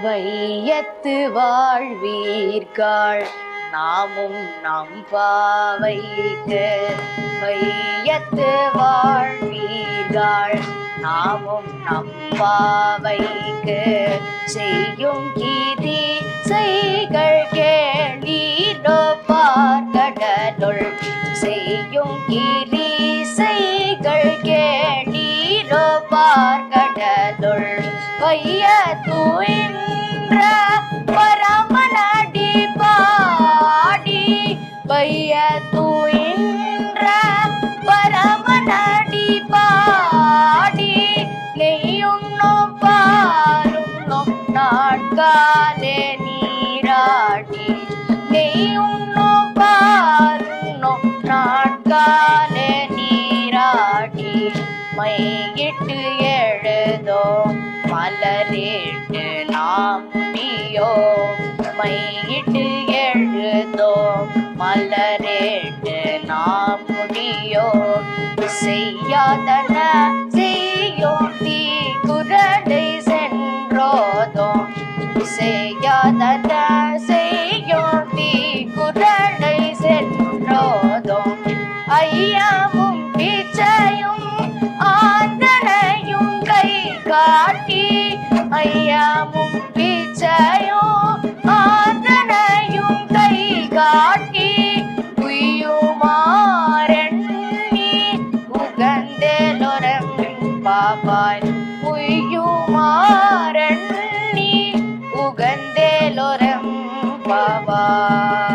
வையத்து வாழ்வீர்கள் நாமும் நம்பாவைக்கு. வையத்து வாழ்வீர்கள் நாமும் நம்பாவைக்கு. செய்யும் கீதி செய்கள் கேளீரோ பார்க்கடலுள். செய்யும் கீதி செய்கள் கேளீரோ பார்க்கடலுள். வைய தூயின்ற பரமனடி பாடி. வைய தூயின்ற பரமனடி பாடி. நெய்யுண்ணும் பாலுண்ணும் நாட்காலே நீராடி. நெய்யுண்ணும் பாலுண்ணும் நாட்காலே நீராடி. மையிட்டு எழுதோ மலரிட்டு நாம் முடியோ. மையிட்டு எழுதோ மலரிட்டு நாம் முடியோ. செய்யாதன செய்யோம் தீ குரடை சென்றோதோம். செய்யாதன செய்யோம் தீ குரடை சென்றோதோம். ஐயமும் பிச்சையும் ஆந்தனையும் கை காட்டி. ஐயமும் பிச்சையும் ஆந்தனையும் கை காட்டி. உய்யுமாறெண்ணி உகந்தேலொரம் பாபாய். உய்யுமாறெண்ணி உகந்தேலொரம் பாபாய்.